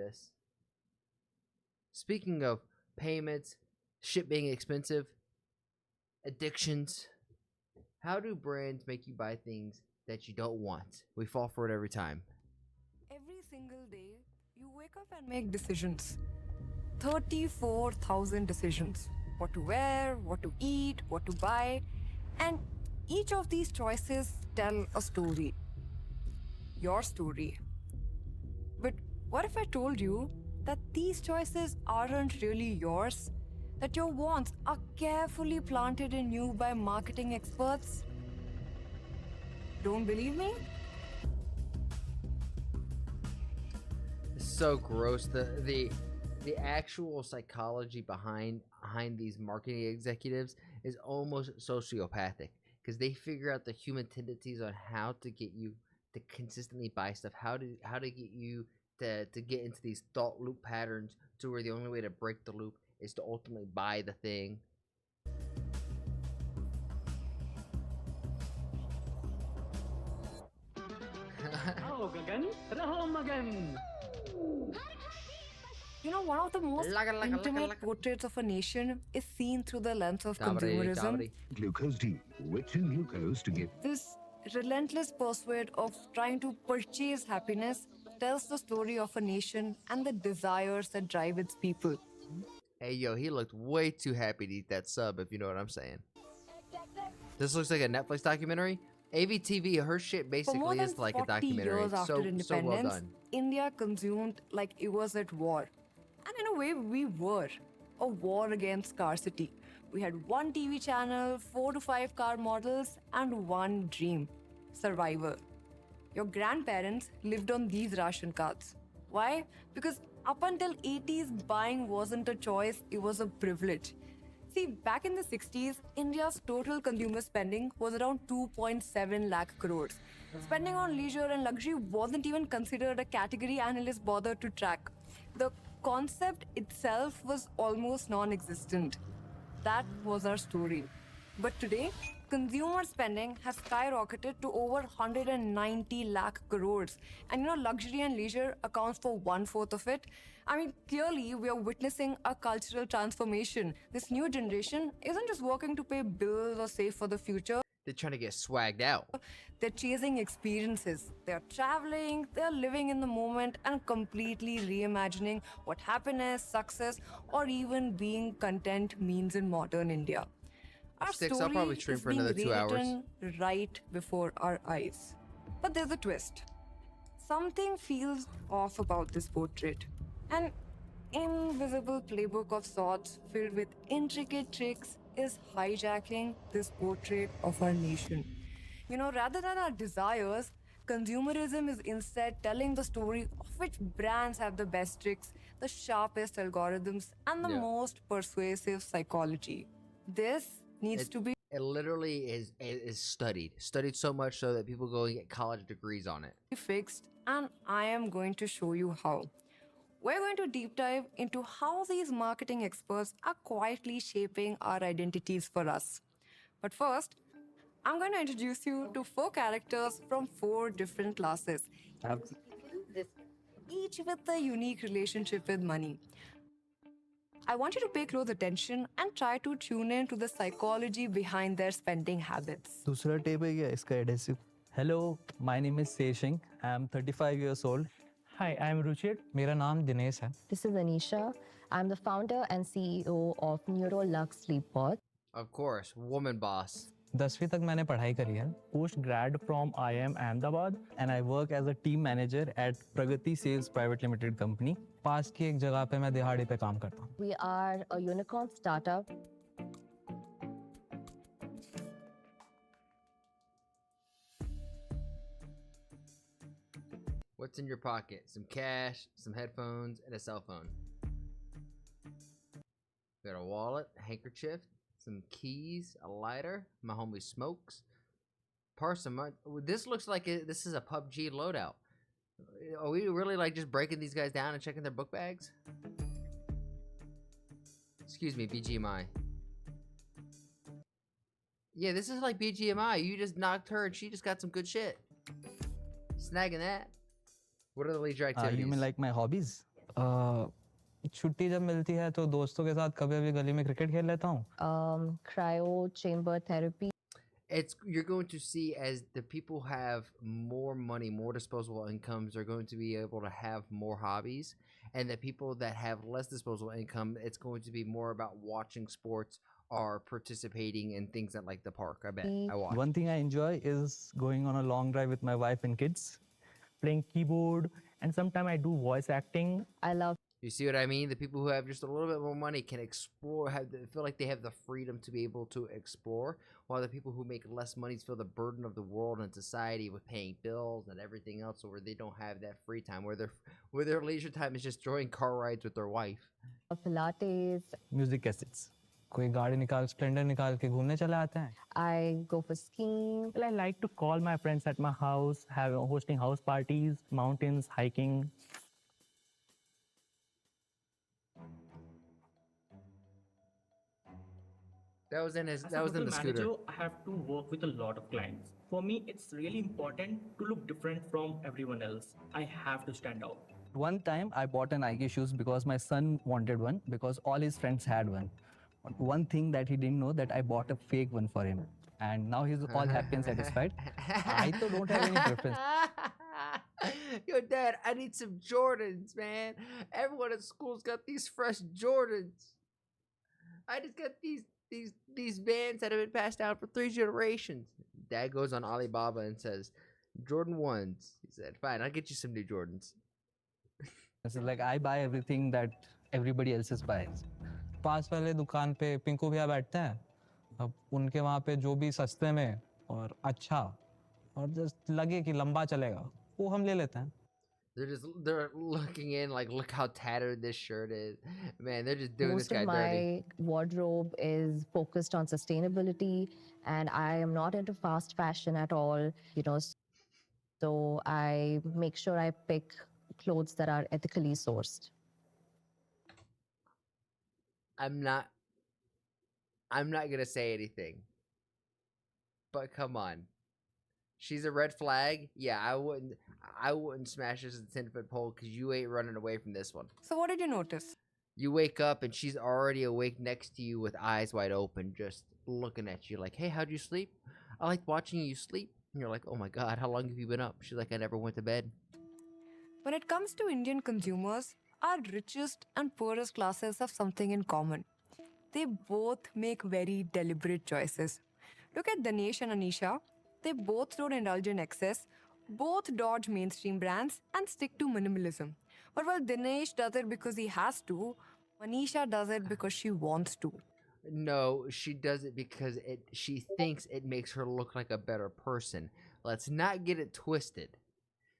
this. Speaking of payments, shit being expensive, addictions, how do brands make you buy things that you don't want? We fall for it every time. Every single day, you wake up and make decisions. 34,000 decisions. What to wear, what to eat, what to buy. And each of these choices tell a story. Your story. But what if I told you that these choices aren't really yours? That your wants are carefully planted in you by marketing experts? Don't believe me? It's so gross. The actual psychology behind these marketing executives is almost sociopathic because they figure out the human tendencies on how to get you to consistently buy stuff, how to get you to get into these thought loop patterns to where the only way to break the loop is to ultimately buy the thing. One of the most intimate portraits of a nation is seen through the lens of consumerism. Glucose D, rich in glucose to give. This relentless pursuit of trying to purchase happiness tells the story of a nation and the desires that drive its people. Hey, yo, he looked way too happy to eat that sub, if you know what I'm saying. This looks like a Netflix documentary. AVTV, her shit basically is like a documentary. Years after independence, so well done. India consumed like it was at war. And in a way, we were. A war against scarcity. We had one TV channel, 4 to 5 car models, and one dream: survival. Your grandparents lived on these ration cards. Why? Because up until 80s, buying wasn't a choice, it was a privilege. See, back in the 60s, India's total consumer spending was around 2.7 lakh crores. Spending on leisure and luxury wasn't even considered a category analysts bothered to track. The concept itself was almost non-existent. That was our story. But today, consumer spending has skyrocketed to over 190 lakh crores. And luxury and leisure accounts for 1/4 of it. I mean, clearly, we are witnessing a cultural transformation. This new generation isn't just working to pay bills or save for the future. They're trying to get swagged out. They're chasing experiences. They're traveling, they're living in the moment and completely reimagining what happiness, success, or even being content means in modern India. Our Sticks, I'll probably story stream is for being another 2 hours. rewritten right before our eyes. But there's a twist. Something feels off about this portrait. An invisible playbook of sorts filled with intricate tricks is hijacking this portrait of our nation. Rather than our desires, consumerism is instead telling the story of which brands have the best tricks, the sharpest algorithms, and the most persuasive psychology. This needs to be It literally is studied so much so that people go and get college degrees on it. fixed, and I am going to show you how. We're going to deep dive into how these marketing experts are quietly shaping our identities for us. But first, I'm going to introduce you to 4 characters from 4 different classes, each with a unique relationship with money. I want you to pay close attention and try to tune in to the psychology behind their spending habits. दूसरा tape है क्या इसका adhesive? Hello, my name is Seshing. I am 35 years old. Hi, I am Ruchir. मेरा नाम दिनेश है. This is Anisha. I'm the founder and CEO of NeuroLux Sleep Pod. Of course, woman boss. 10वीं तक मैंने पढ़ाई करी है. Post grad from IIM Ahmedabad. And I work as a team manager at Pragati Sales Private Limited Company. पास की एक जगह पे मैं दिहाड़ी पे काम करता हूँ. We are a unicorn startup. What's in your pocket? Some cash, some headphones, and a cell phone. Got a wallet, a handkerchief, some keys, a lighter. My homie smokes. Parson, this looks like this is a PUBG loadout. Are we really like just breaking these guys down and checking their book bags? Excuse me, BGMI. Yeah, this is like BGMI. You just knocked her and she just got some good shit. Snagging that. What are the leisure activities? You mean like my hobbies? छुट्टी जब मिलती है तो दोस्तों के साथ कभी भी गली में क्रिकेट खेल लेता हूँ. Cryo chamber therapy. You're going to see as the people have more money, more disposable incomes, are going to be able to have more hobbies, and the people that have less disposable income, it's going to be more about watching sports or participating in things at like the park. I bet I watch. One thing I enjoy is going on a long drive with my wife and kids. Playing keyboard, and sometimes I do voice acting. I love You see what I mean? The people who have just a little bit more money can explore, feel like they have the freedom to be able to explore, while the people who make less money feel the burden of the world and society with paying bills and everything else, where they don't have that free time, where their leisure time is just enjoying car rides with their wife. Pilates. Music cassettes. कोई गाड़ी निकाल Splendor निकाल के घूमने चले आते हैं. I go for skiing. Well, I like to call my friends at my house, hosting house parties, mountains, hiking. That was in his. As That a was in the hotel scooter. manager, I have to work with a lot of clients. For me, it's really important to look different from everyone else. I have to stand out. One time I bought an Nike shoes because my son wanted one because all his friends had one. But one thing that he didn't know that I bought a fake one for him. And now he's all happy and satisfied. I too don't have any preference. Yo, Dad, I need some Jordans, man. Everyone at school's got these fresh Jordans. I just got these Vans that have been passed down for 3 generations. Dad goes on Alibaba and says, Jordan 1s. He said, fine, I'll get you some new Jordans. So like I buy everything that everybody else buys. पास वाले दुकान पे पिंकू भैया बैठते हैं. अब उनके वहाँ पे जो भी सस्ते में और अच्छा और जस्ट लगे कि लंबा चलेगा वो हम ले लेते हैं. They're looking in like, look how tattered this shirt is. Man, they're just doing this Most guy of dirty. my wardrobe is focused on sustainability, and I am not into fast fashion at all, so I make sure I pick clothes that are ethically sourced. I'm not gonna say anything. But come on. She's a red flag. Yeah, I wouldn't smash this as a 10-foot pole because you ain't running away from this one. So, what did you notice? You wake up and she's already awake next to you with eyes wide open, just looking at you like, hey, how'd you sleep? I liked watching you sleep. And you're like, oh my God, how long have you been up? She's like, I never went to bed. When it comes to Indian consumers, our richest and poorest classes have something in common. They both make very deliberate choices. Look at Dinesh and Anisha. They both don't indulge in excess, both dodge mainstream brands, and stick to minimalism. But while Dinesh does it because he has to, Anisha does it because she wants to. No, she does it because she thinks it makes her look like a better person. Let's not get it twisted.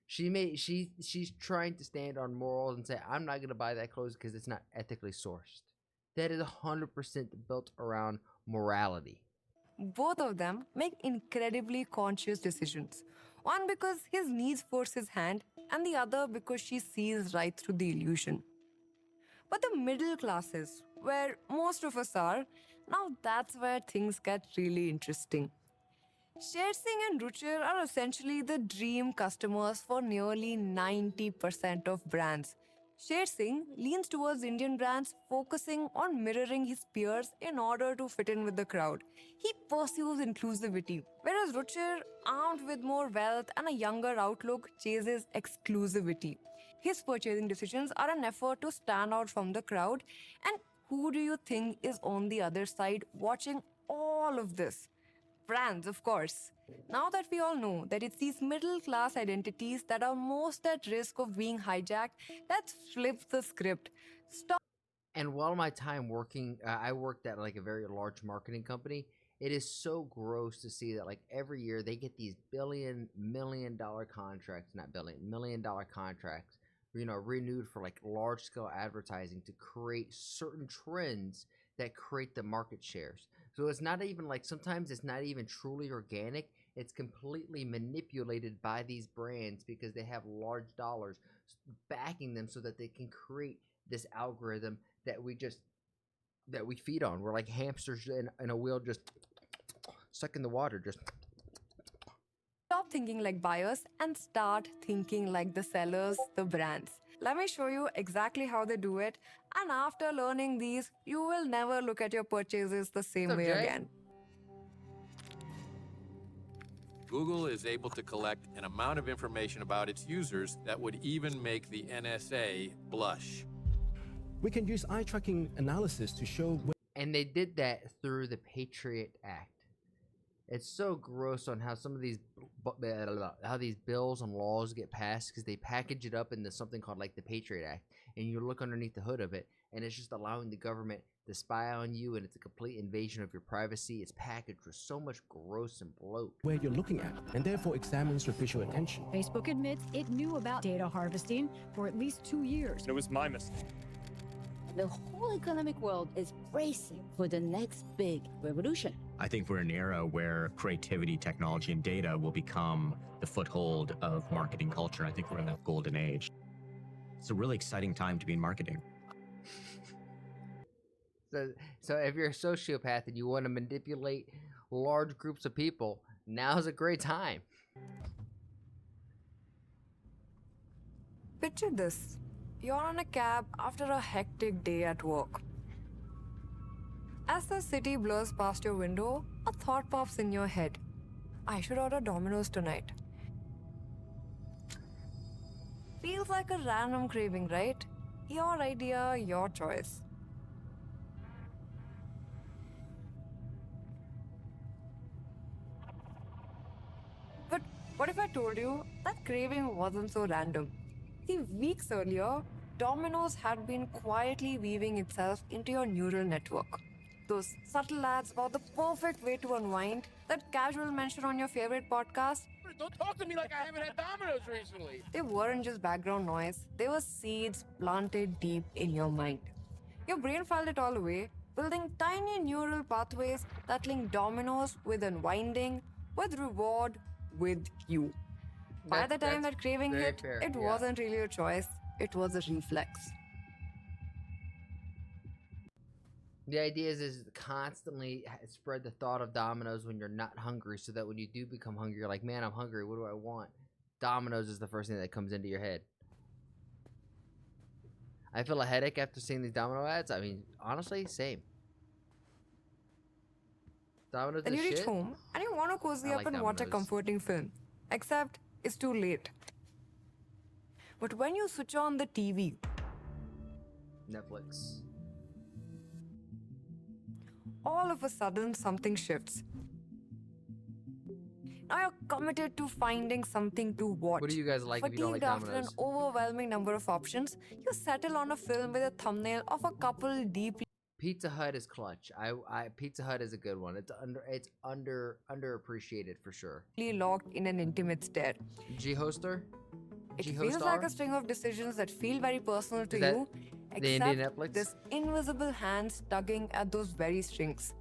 She's trying to stand on morals and say, I'm not gonna buy that clothes because it's not ethically sourced. That is 100% built around morality. Both of them make incredibly conscious decisions. One because his needs force his hand, and the other because she sees right through the illusion. But the middle classes, where most of us are, now that's where things get really interesting. Sher Singh and Ruchir are essentially the dream customers for nearly 90% of brands. Sher Singh leans towards Indian brands, focusing on mirroring his peers in order to fit in with the crowd. He pursues inclusivity, whereas Ruchir, armed with more wealth and a younger outlook, chases exclusivity. His purchasing decisions are an effort to stand out from the crowd. And who do you think is on the other side watching all of this? Brands, of course. Now that we all know that it's these middle class identities that are most at risk of being hijacked, let's flip the script. Stop. And while my time working, I worked at like a very large marketing company. It is so gross to see that like every year they get these million-dollar contracts, not billion, $1 million contracts, renewed for like large scale advertising to create certain trends that create the market shares. So it's not even like, sometimes it's not even truly organic. It's completely manipulated by these brands because they have large dollars backing them so that they can create this algorithm that we feed on. We're like hamsters in a wheel, just sucking the water. Just Stop thinking like buyers and start thinking like the sellers, the brands. Let me show you exactly how they do it, and after learning these, you will never look at your purchases the same up, way Jay? again. Google is able to collect an amount of information about its users that would even make the NSA blush. We can use eye tracking analysis to show And they did that through the Patriot Act. It's so gross on how some of these how these bills and laws get passed because they package it up into something called like the Patriot Act, and you look underneath the hood of it, and it's just allowing the government to spy on you, and it's a complete invasion of your privacy. It's packaged with so much gross and bloat. where you're looking at, and therefore examines your visual attention. Facebook admits it knew about data harvesting for at least 2 years. It was my mistake. The whole economic world is bracing for the next big revolution. I think we're in an era where creativity, technology, and data will become the foothold of marketing culture. I think we're in that golden age. It's a really exciting time to be in marketing. So if you're a sociopath and you want to manipulate large groups of people, now's a great time. Picture this. You're on a cab after a hectic day at work. As the city blurs past your window, a thought pops in your head. I should order Domino's tonight. Feels like a random craving, right? Your idea, your choice. But what if I told you that craving wasn't so random? See, weeks earlier, Domino's had been quietly weaving itself into your neural network. Those subtle ads about the perfect way to unwind, that casual mention on your favorite podcast, Don't talk to me like I haven't had Domino's recently. they weren't just background noise, they were seeds planted deep in your mind. Your brain filed it all away, building tiny neural pathways that link Domino's with unwinding, with reward, with you. By the time That's that craving very hit, fair, it yeah. wasn't really a choice, it was a reflex. The idea is constantly spread the thought of Domino's when you're not hungry, so that when you do become hungry, you're like, man, I'm hungry. What do I want? Domino's is the first thing that comes into your head. I feel a headache after seeing these Domino ads. I mean, honestly, same. Domino's Then is you reach shit. home and you want to cozy I up like and watch a Domino's. comforting film. Except it's too late. But when you switch on the TV, Netflix. all of a sudden something shifts. Now you're committed to finding something to watch. What do you guys like if you don't like Fatigued after an Domino's? overwhelming number of options, you settle on a film with a thumbnail of a couple deeply Pizza Hut is clutch. Pizza Hut is a good one. It's underappreciated for sure. locked in an intimate stare. G-Hoster? It G-Hostar? feels like a string of decisions that feel very personal to Is that you, the Indian except Netflix? this invisible hands tugging at those very strings.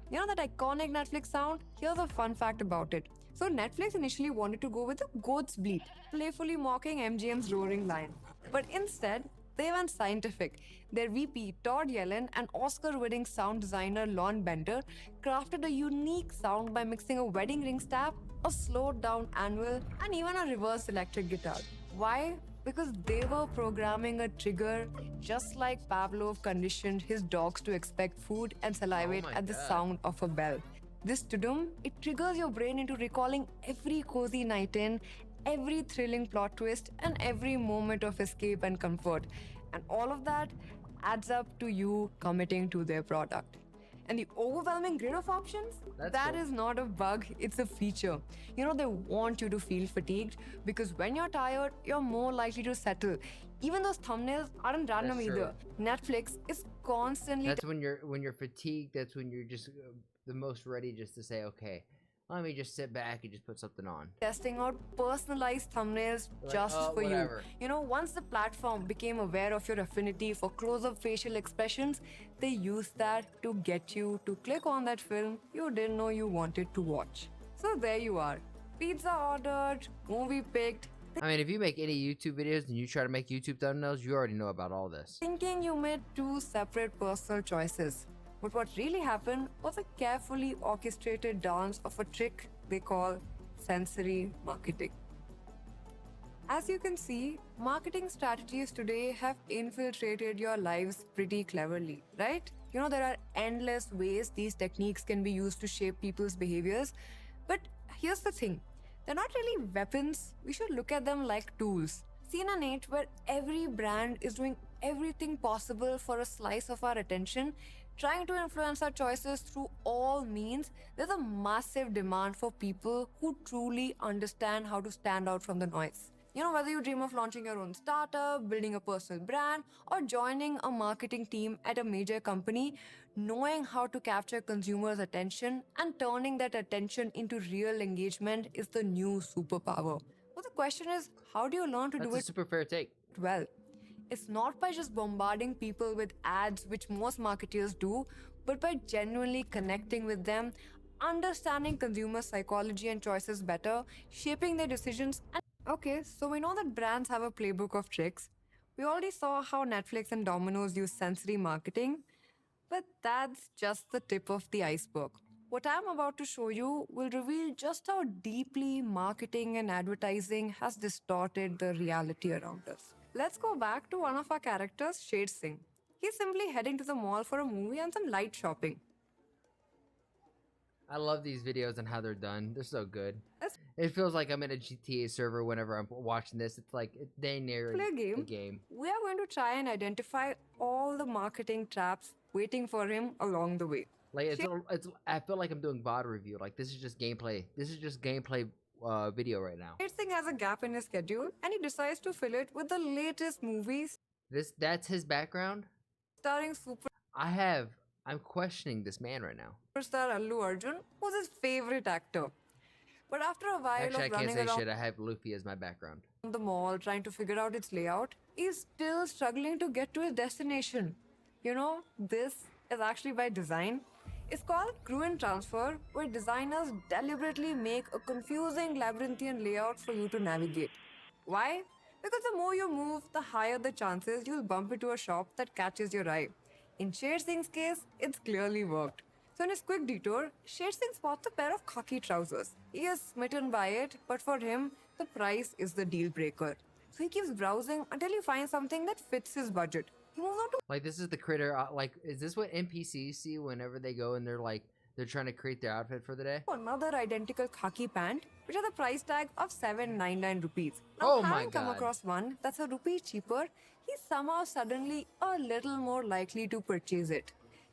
You know that iconic Netflix sound? Here's a fun fact about it. So Netflix initially wanted to go with a goat's bleat, playfully mocking MGM's roaring lion. But instead, they went scientific. Their VP, Todd Yellen, and Oscar-winning sound designer Lon Bender crafted a unique sound by mixing a wedding ring staff, a slowed-down anvil, and even a reverse electric guitar. Why? Because they were programming a trigger just like Pavlov conditioned his dogs to expect food and salivate my at the God. sound of a bell. This tudum, it triggers your brain into recalling every cozy night in, every thrilling plot twist, and every moment of escape and comfort. And all of that adds up to you committing to their product. And the overwhelming grid of options, That's that cool. is not a bug, it's a feature. You know, they want you to feel fatigued because when you're tired, you're more likely to settle. Even those thumbnails aren't random That's true. either. Netflix is constantly That's when you're fatigued. That's when you're just the most ready just to say, okay, let me just sit back and just put something on. testing out personalized thumbnails Like, just for whatever. you. You know, once the platform became aware of your affinity for close-up facial expressions, they used that to get you to click on that film you didn't know you wanted to watch. So there you are. Pizza ordered, movie picked, I mean, if you make any YouTube videos and you try to make YouTube thumbnails, you already know about all this. thinking you made two separate personal choices. But what really happened was a carefully orchestrated dance of a trick they call sensory marketing. As you can see, marketing strategies today have infiltrated your lives pretty cleverly, right? There are endless ways these techniques can be used to shape people's behaviors. But here's the thing, they're not really weapons, we should look at them like tools. See, in an age where every brand is doing everything possible for a slice of our attention, trying to influence our choices through all means, there's a massive demand for people who truly understand how to stand out from the noise. Whether you dream of launching your own startup, building a personal brand, or joining a marketing team at a major company, knowing how to capture consumers' attention and turning that attention into real engagement is the new superpower. Well, the question is, how do you learn to That's do a it super fair take. well? It's not by just bombarding people with ads, which most marketers do, but by genuinely connecting with them, understanding consumer psychology and choices better, shaping their decisions. And okay, so we know that brands have a playbook of tricks. We already saw how Netflix and Domino's use sensory marketing, but that's just the tip of the iceberg. What I'm about to show you will reveal just how deeply marketing and advertising has distorted the reality around us. Let's go back to one of our characters, Shade Singh. He's simply heading to the mall for a movie and some light shopping. I love these videos and how they're done. They're so good. It feels like I'm in a GTA server whenever I'm watching this. It's like they narrate Play a the game. game. We are going to try and identify all the marketing traps waiting for him along the way. Like it's I feel like I'm doing VOD review. Like this is just gameplay. This is just gameplay video right now. Shade Singh has a gap in his schedule and he decides to fill it with the latest movies That's his background. starring I'm questioning this man right now. superstar Allu Arjun, who's his favorite actor. But after a while Actually, I of can't running say around shit. I have Luffy as my background. the mall trying to figure out its layout, he's still struggling to get to his destination. This is actually by design. It's called Crew and Transfer, where designers deliberately make a confusing labyrinthian layout for you to navigate. Why? Because the more you move, the higher the chances you'll bump into a shop that catches your eye. In Sher Singh's case, it's clearly worked. So in his quick detour, Sher Singh spots a pair of khaki trousers. He is smitten by it, but for him, the price is the deal breaker. So he keeps browsing until he finds something that fits his budget. He moves on to Like this is the critter. Like, is this what NPCs see whenever they go and they're trying to create their outfit for the day? another identical khaki pant, which has a price tag of 799 rupees. Oh Now, my having come God. across one that's a rupee cheaper, he's somehow suddenly a little more likely to purchase it.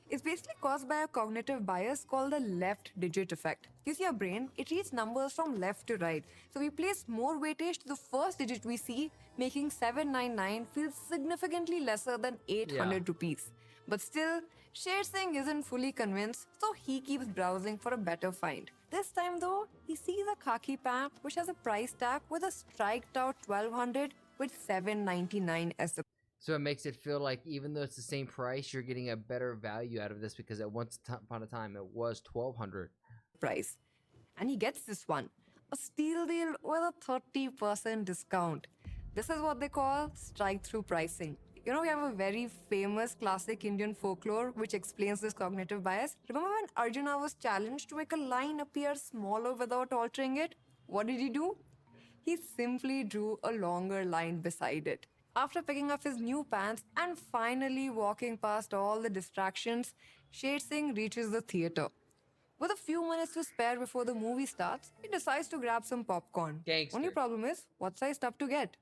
It's basically caused by a cognitive bias called the left digit effect. You see, our brain, it reads numbers from left to right. So we place more weightage to the first digit we see, making 799 feel significantly lesser than 800 rupees. But still, Sher Singh isn't fully convinced, so he keeps browsing for a better find. This time though, he sees a khaki pant which has a price tag with a striked out 1200 with 799 as the So it makes it feel like even though it's the same price, you're getting a better value out of this because at once upon a time it was 1,200. price. And he gets this one, a steal deal with a 30% discount. This is what they call strike-through pricing. We have a very famous classic Indian folklore which explains this cognitive bias. Remember when Arjuna was challenged to make a line appear smaller without altering it? What did he do? He simply drew a longer line beside it. After picking up his new pants and finally walking past all the distractions, Sher Singh reaches the theater. With a few minutes to spare before the movie starts, he decides to grab some popcorn. Gangster. Only problem is, what size tub to get?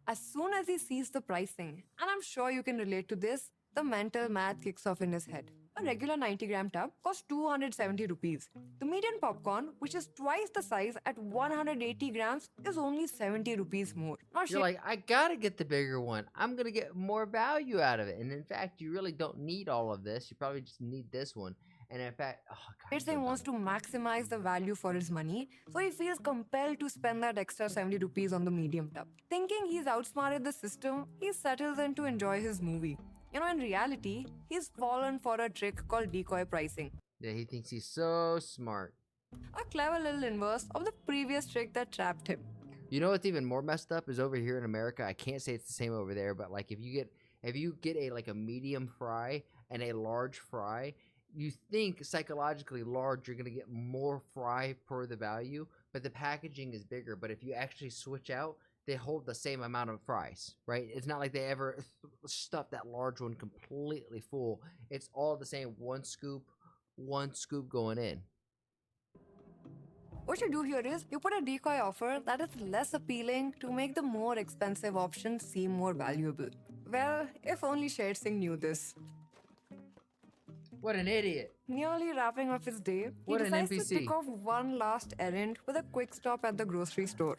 As soon as he sees the pricing, and I'm sure you can relate to this, the mental math kicks off in his head. A regular 90-gram tub costs 270 rupees. The median popcorn, which is twice the size at 180 grams, is only 70 rupees more. Now, You're like, I gotta get the bigger one. I'm gonna get more value out of it. And in fact, you really don't need all of this. You probably just need this one. And in fact, oh God, Sher Singh wants to maximize the value for his money, so he feels compelled to spend that extra 70 rupees on the medium tub. Thinking he's outsmarted the system, he settles in to enjoy his movie. In reality, he's fallen for a trick called decoy pricing. Yeah, he thinks he's so smart. A clever little inverse of the previous trick that trapped him. You know what's even more messed up is over here in America. I can't say it's the same over there, but like if you get a medium fry and a large fry, you think psychologically large you're gonna get more fry per the value, but the packaging is bigger. But if you actually switch out, they hold the same amount of fries, right? It's not like they ever stuff that large one completely full. It's all the same, one scoop going in. What you do here is you put a decoy offer that is less appealing to make the more expensive option seem more valuable. Well, if only Sher Singh knew this. What an idiot. Nearly wrapping up his day, he What an decides to NPC. tick off one last errand with a quick stop at the grocery store.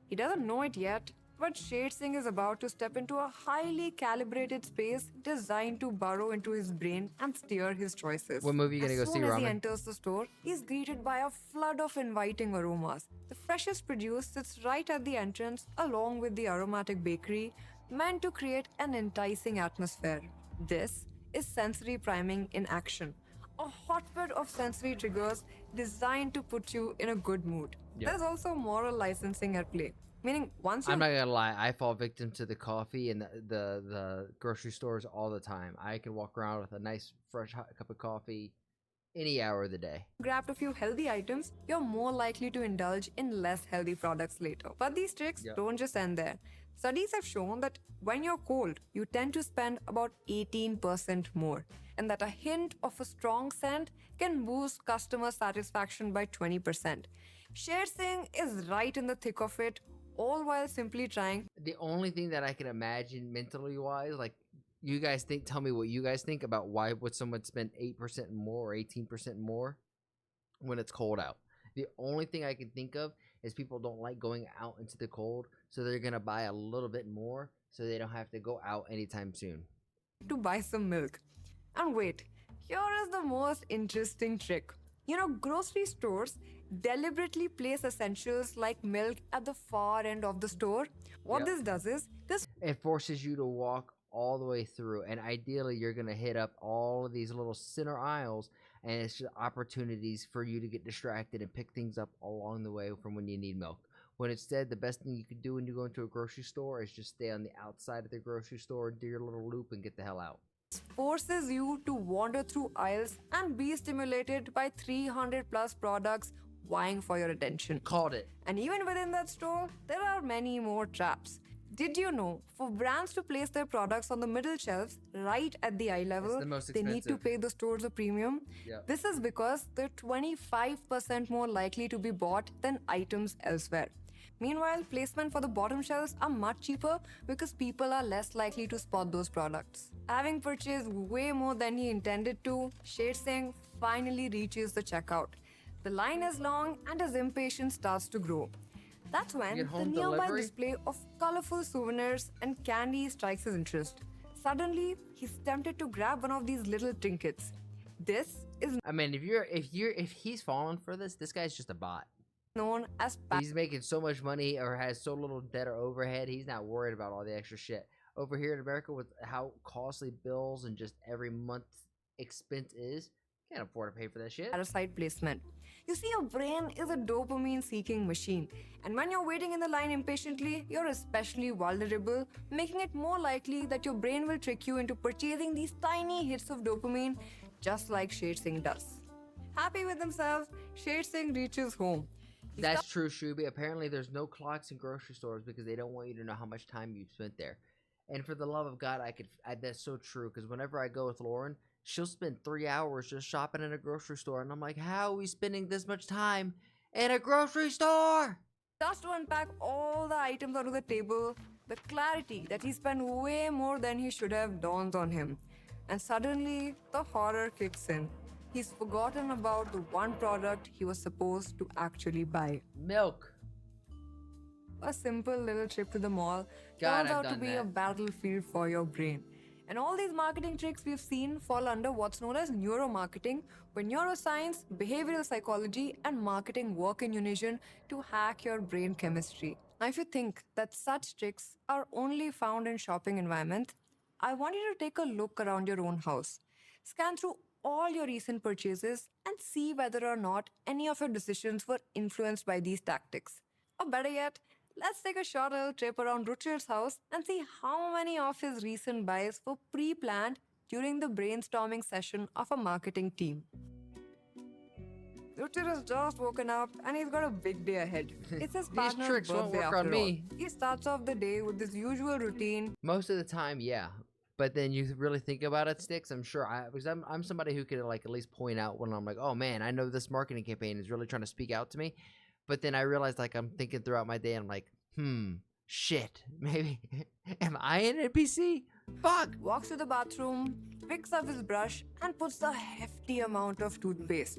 He doesn't know it yet, but Sher Singh is about to step into a highly calibrated space designed to burrow into his brain and steer his choices. What movie are you gonna go see, As soon as he Ramen? enters the store, he's greeted by a flood of inviting aromas. The freshest produce sits right at the entrance, along with the aromatic bakery, meant to create an enticing atmosphere. This is sensory priming in action, a hotbed of sensory triggers designed to put you in a good mood. Yep. There's also moral licensing at play, meaning once you I'm not gonna lie, I fall victim to the coffee and the grocery stores all the time. I can walk around with a nice fresh hot cup of coffee any hour of the day. grabbed a few healthy items, you're more likely to indulge in less healthy products later. But these tricks Yep. don't just end there. Studies have shown that when you're cold, you tend to spend about 18% more, and that a hint of a strong scent can boost customer satisfaction by 20%. Sher Singh is right in the thick of it, all while simply trying. The only thing that I can imagine mentally wise, like you guys think, tell me what you guys think about why would someone spend 8% more or 18% more when it's cold out. The only thing I can think of is people don't like going out into the cold, so they're gonna buy a little bit more so they don't have to go out anytime soon. To buy some milk. And wait, here is the most interesting trick. You know, grocery stores deliberately place essentials like milk at the far end of the store. What Yep. this does is, this It forces you to walk all the way through, and ideally you're gonna hit up all of these little center aisles, and it's just opportunities for you to get distracted and pick things up along the way from when you need milk. When instead, the best thing you could do when you go into a grocery store is just stay on the outside of the grocery store, do your little loop, and get the hell out. forces you to wander through aisles and be stimulated by 300 plus products vying for your attention. Called it. And even within that store, there are many more traps. Did you know, for brands to place their products on the middle shelves right at the eye level, the most they need to expensive. pay the stores a premium? Yep. This is because they're 25% more likely to be bought than items elsewhere. Meanwhile, placement for the bottom shelves are much cheaper because people are less likely to spot those products. Having purchased way more than he intended to, Sher Singh finally reaches the checkout. The line is long and his impatience starts to grow. That's when Get the home nearby delivery? display of colorful souvenirs and candy strikes his interest. Suddenly, he's tempted to grab one of these little trinkets. This is I mean, if he's falling for this guy's just a bot. known as He's making so much money or has so little debt or overhead, he's not worried about all the extra shit. Over here in America, with how costly bills and just every month expense is, can't afford to pay for that shit. parasite placement. You see, your brain is a dopamine seeking machine, and when you're waiting in the line impatiently, you're especially vulnerable, making it more likely that your brain will trick you into purchasing these tiny hits of dopamine, just like Sher Singh does. Happy with himself, Sher Singh reaches home. He That's true, Shubi. Apparently, there's no clocks in grocery stores because they don't want you to know how much time you've spent there. And for the love of God, that's so true. Because whenever I go with Lauren, she'll spend 3 hours just shopping in a grocery store, and I'm like, how are we spending this much time in a grocery store? starts to unpack all the items onto the table. The clarity that he spent way more than he should have dawns on him. And suddenly, the horror kicks in. He's forgotten about the one product he was supposed to actually buy. Milk. A simple little trip to the mall God, turns I've out to done be a that. battlefield for your brain. And all these marketing tricks we've seen fall under what's known as neuromarketing, where neuroscience, behavioral psychology, and marketing work in unison to hack your brain chemistry. Now, if you think that such tricks are only found in shopping environments, I want you to take a look around your own house. Scan through all your recent purchases and see whether or not any of your decisions were influenced by these tactics. Or better yet, let's take a short little trip around Ruchir's house and see how many of his recent buys were pre-planned during the brainstorming session of a marketing team. Ruchir has just woken up and he's got a big day ahead. It's his These partner's tricks won't birthday work on after all. me. He starts off the day with his usual routine. Most of the time, yeah. But then you really think about it, Sticks. I'm sure because I'm somebody who could like at least point out when I'm like, oh man, I know this marketing campaign is really trying to speak out to me. But then I realized like I'm thinking throughout my day, and I'm like, shit, maybe am I an NPC? Fuck. Walks to the bathroom, picks up his brush, and puts a hefty amount of toothpaste.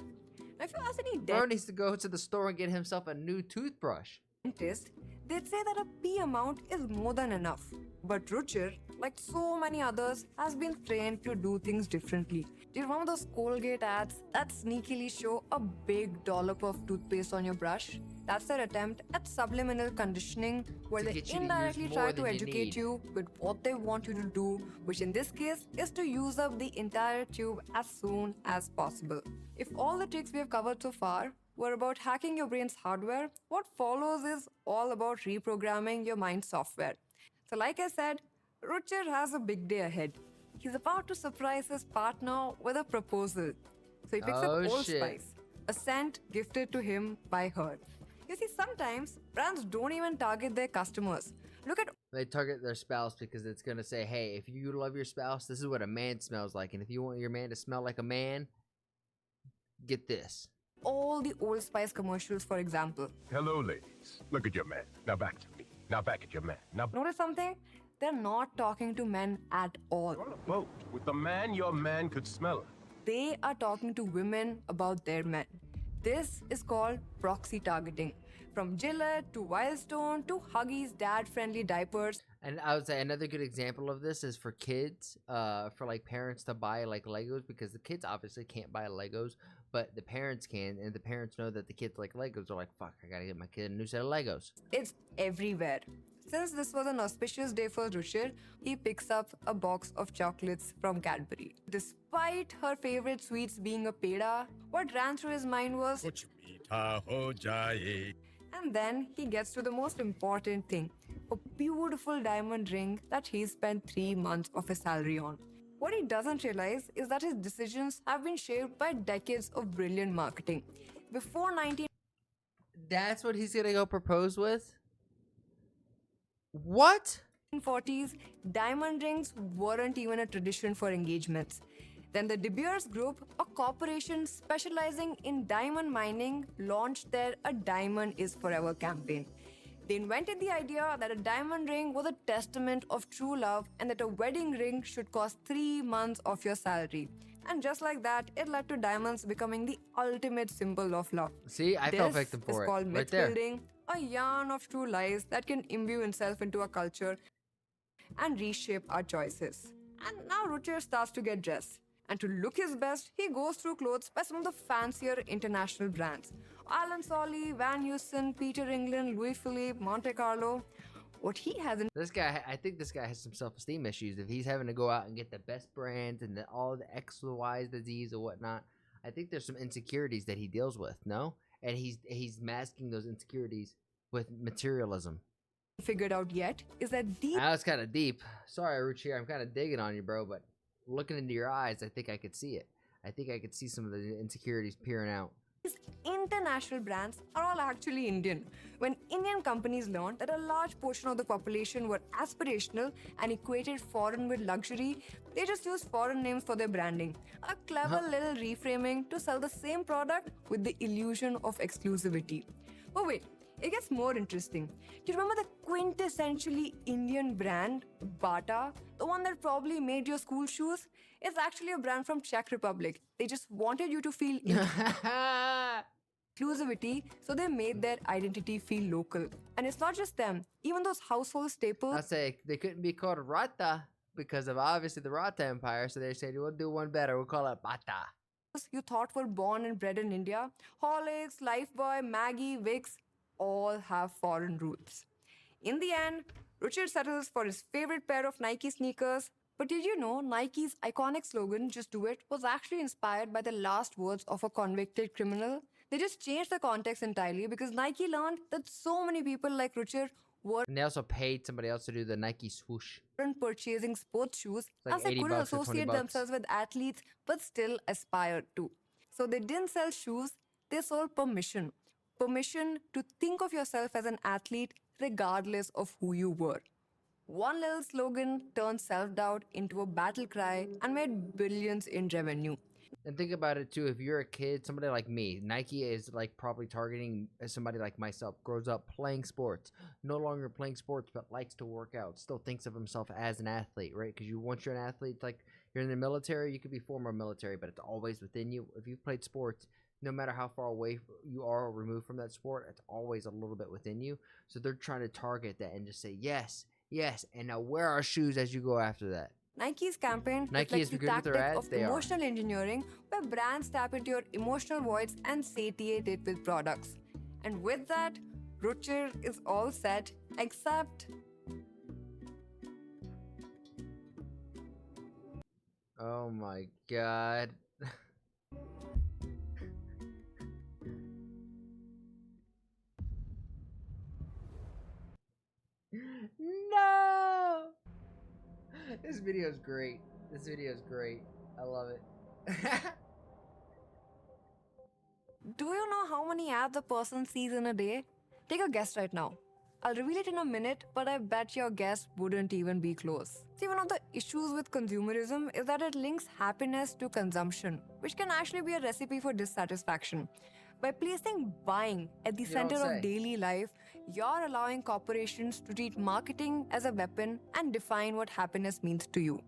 Now, if you ask any Bro needs to go to the store and get himself a new toothbrush. dentist, they'd say that a pea amount is more than enough. But Ruchir, like so many others, has been trained to do things differently. Do you remember those Colgate ads that sneakily show a big dollop of toothpaste on your brush? That's their attempt at subliminal conditioning, where To they get you to use indirectly more try than to you educate need. you with what they want you to do, which in this case is to use up the entire tube as soon as possible. If all the tricks we have covered so far were about hacking your brain's hardware, what follows is all about reprogramming your mind's software. So, like I said, Ruchir has a big day ahead. He's about to surprise his partner with a proposal. So he picks Oh, up Old shit. Spice, a scent gifted to him by her. You see, sometimes brands don't even target their customers. Look at They target their spouse because it's gonna say, hey, if you love your spouse, this is what a man smells like, and if you want your man to smell like a man, get this. all the Old Spice commercials, for example. Hello, ladies. Look at your man. Now back to me. Now back at your man. Now Notice something? They're not talking to men at all. on a boat with the man your man could smell it. They are talking to women about their men. This is called proxy targeting. From Gillette to Wildstone to Huggies dad-friendly diapers. And I would say another good example of this is for kids, for like parents to buy like Legos, because the kids obviously can't buy Legos, but the parents can, and the parents know that the kids like Legos. They're like, fuck, I gotta get my kid a new set of Legos. It's everywhere. Since this was an auspicious day for Ruchir, he picks up a box of chocolates from Cadbury. Despite her favorite sweets being a peda, what ran through his mind was, and then he gets to the most important thing, a beautiful diamond ring that he spent 3 months of his salary on. What he doesn't realize is that his decisions have been shaped by decades of brilliant marketing. Before That's what he's gonna go propose with? What? 1940s, diamond rings weren't even a tradition for engagements. Then the De Beers Group, a corporation specializing in diamond mining, launched their A Diamond is Forever campaign. They invented the idea that a diamond ring was a testament of true love and that a wedding ring should cost 3 months of your salary. And just like that, it led to diamonds becoming the ultimate symbol of love. See, I fell This victim is for it. called Right myth there. building, a yarn of true lies that can imbue itself into a culture and reshape our choices. And now Ruchir starts to get dressed. And to look his best, he goes through clothes by some of the fancier international brands. Alan Solly, Van Heusen, Peter England, Louis Philippe, Monte Carlo. What he hasn't This guy, I think this guy has some self-esteem issues. If he's having to go out and get the best brands and all the X, Y disease or whatnot, I think there's some insecurities that he deals with. No, and he's masking those insecurities with materialism. figured out yet is that these That's kind of deep. Sorry, Ruchir, I'm kind of digging on you, bro. But looking into your eyes, I think I could see it. I think I could see some of the insecurities peering out. international brands are all actually Indian. When Indian companies learned that a large portion of the population were aspirational and equated foreign with luxury, they just used foreign names for their branding. A clever little reframing to sell the same product with the illusion of exclusivity. Oh wait, it gets more interesting. Do you remember the quintessentially Indian brand, Bata? The one that probably made your school shoes? It's actually a brand from Czech Republic. They just wanted you to feel inclusivity, so they made their identity feel local. And it's not just them. Even those household staples I say they couldn't be called Rata because of obviously the Rata Empire, so they said we'll do one better. We'll call it Bata. you thought were born and bred in India, Horlicks, Lifebuoy, Maggie, Vicks, all have foreign roots. In the end, Richard settles for his favorite pair of Nike sneakers. But did you know Nike's iconic slogan, "Just Do It," was actually inspired by the last words of a convicted criminal? They just changed the context entirely because Nike learned that so many people like Richard weren't And they also paid somebody else to do the Nike swoosh. purchasing sports shoes like as they 80 couldn't bucks or 20 associate bucks. themselves with athletes but still aspired to. So they didn't sell shoes, They sold permission. Permission to think of yourself as an athlete regardless of who you were. One little slogan turned self doubt into a battle cry and made billions in revenue. And think about it too. If you're a kid, somebody like me, Nike is like probably targeting somebody like myself, grows up playing sports, no longer playing sports, but likes to work out, still thinks of himself as an athlete, right? Because once you're an athlete, like you're in the military, you could be former military, but it's always within you. If you've played sports, no matter how far away you are or removed from that sport, it's always a little bit within you. So they're trying to target that and just say, yes, yes, and now wear our shoes as you go after that. Nike's campaign Nike reflects is the good with their tactic ads, of they are. emotional engineering, where brands tap into your emotional voids and satiate it with products. And with that, Ruchir is all set, except Oh my god. No! This video is great. This video is great. I love it. do you know how many ads a person sees in a day? Take a guess right now. I'll reveal it in a minute, but I bet your guess wouldn't even be close. See, one of the issues with consumerism is that it links happiness to consumption, which can actually be a recipe for dissatisfaction. By placing buying at the You don't center say. of daily life, you're allowing corporations to treat marketing as a weapon and define what happiness means to you.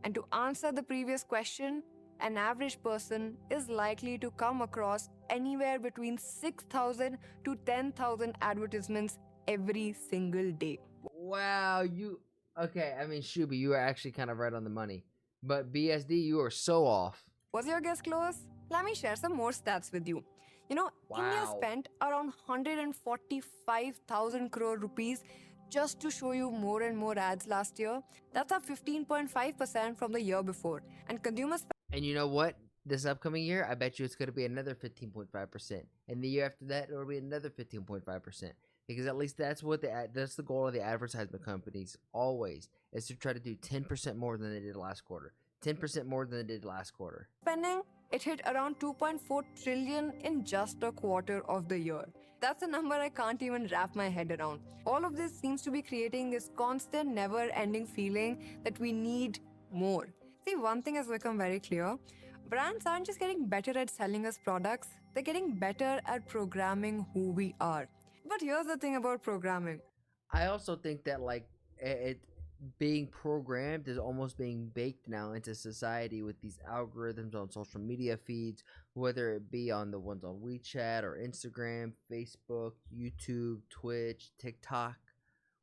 And to answer the previous question, an average person is likely to come across anywhere between 6,000 to 10,000 advertisements every single day. Wow, you okay? I mean, Shuby, you are actually kind of right on the money, but BSD, you are so off. Was your guess close? Let me share some more stats with you. You know, India Wow. spent around 145,000 crore rupees just to show you more and more ads last year. That's up 15.5% from the year before. And consumers And you know what? This upcoming year, I bet you it's going to be another 15.5%, and the year after that, it'll be another 15.5%. Because at least that's what that's the goal of the advertisement companies always is to try to do 10% more than they did last quarter, 10% more than they did last quarter. spending, it hit around 2.4 trillion in just a quarter of the year. That's a number I can't even wrap my head around. All of this seems to be creating this constant, never ending feeling that we need more. See, one thing has become very clear. Brands aren't just getting better at selling us products, they're getting better at programming who we are. But here's the thing about programming. I also think that like it being programmed is almost being baked now into society with these algorithms on social media feeds, whether it be on the ones on WeChat or Instagram, Facebook, YouTube, Twitch, TikTok.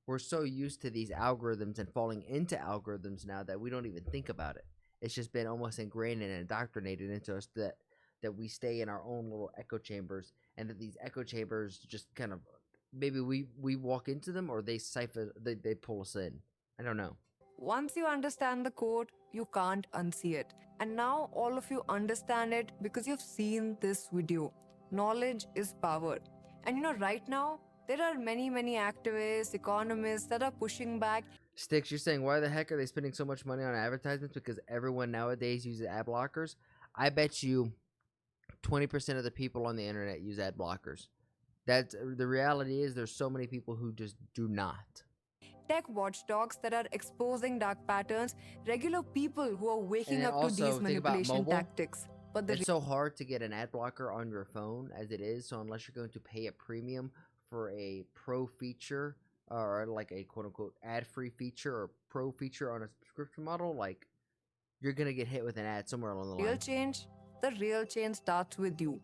We're so used to these algorithms and falling into algorithms now that we don't even think about it. It's just been almost ingrained and indoctrinated into us that we stay in our own little echo chambers, and that these echo chambers just kind of maybe we walk into them, or they they pull us in. I don't know. Once you understand the code, you can't unsee it. And now all of you understand it because you've seen this video. Knowledge is power. And you know, right now, there are many activists, economists that are pushing back. Sticks, you're saying why the heck are they spending so much money on advertisements? Because everyone nowadays uses ad blockers. I bet you 20% of the people on the internet use ad blockers. That's the reality is there's so many people who just do not. Tech watchdogs that are exposing dark patterns, regular people who are waking And up to also, these think about manipulation mobile. tactics. But the It's so hard to get an ad blocker on your phone as it is. So unless you're going to pay a premium for a pro feature or like a quote unquote ad free feature or pro feature on a subscription model, like you're gonna get hit with an ad somewhere along the line. the real change starts with you.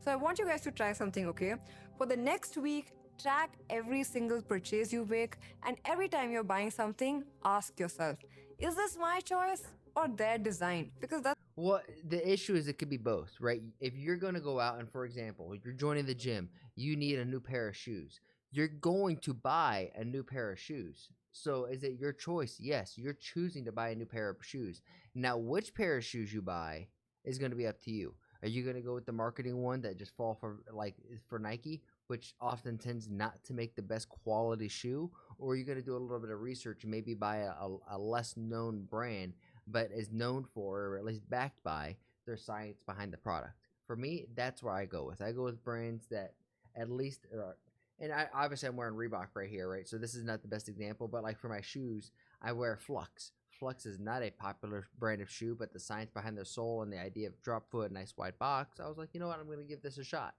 So I want you guys to try something, okay? For the next week, track every single purchase you make, and every time you're buying something, ask yourself, is this my choice or their design? Because that's Well, the issue is it could be both, right? If you're going to go out and, for example, you're joining the gym, you need a new pair of shoes. You're going to buy a new pair of shoes. So is it your choice? Yes, you're choosing to buy a new pair of shoes. Now, which pair of shoes you buy is going to be up to you. Are you going to go with the marketing one that just fall for Nike, which often tends not to make the best quality shoe? Or are you going to do a little bit of research and maybe buy a less known brand but is known for, or at least backed by, their science behind the product? For me, that's where I go with. I go with brands that at least are, and obviously I'm wearing Reebok right here, right? So this is not the best example, but like for my shoes, I wear Flux. Flux is not a popular brand of shoe, but the science behind their sole and the idea of drop foot, nice wide box, I was like, you know what, I'm gonna give this a shot.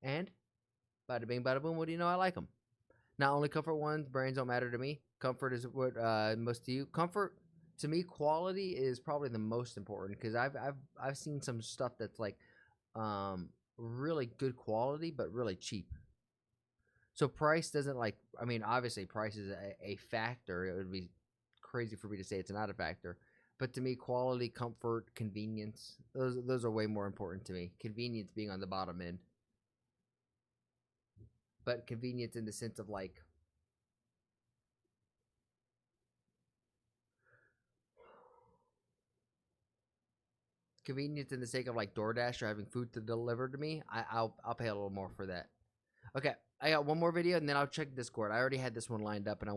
And bada bing, bada boom. What do you know? I like them. Not only comfort ones, brands don't matter to me. Comfort is what most to you. Comfort to me, quality is probably the most important because I've seen some stuff that's like really good quality but really cheap. So price doesn't like. I mean, obviously price is a factor. It would be crazy for me to say it's not a factor. But to me, quality, comfort, convenience, those are way more important to me. Convenience being on the bottom end. But convenience in the sense of like convenience in the sake of like DoorDash or having food to deliver to me, I'll pay a little more for that. Okay, I got one more video and then I'll check Discord. I already had this one lined up and I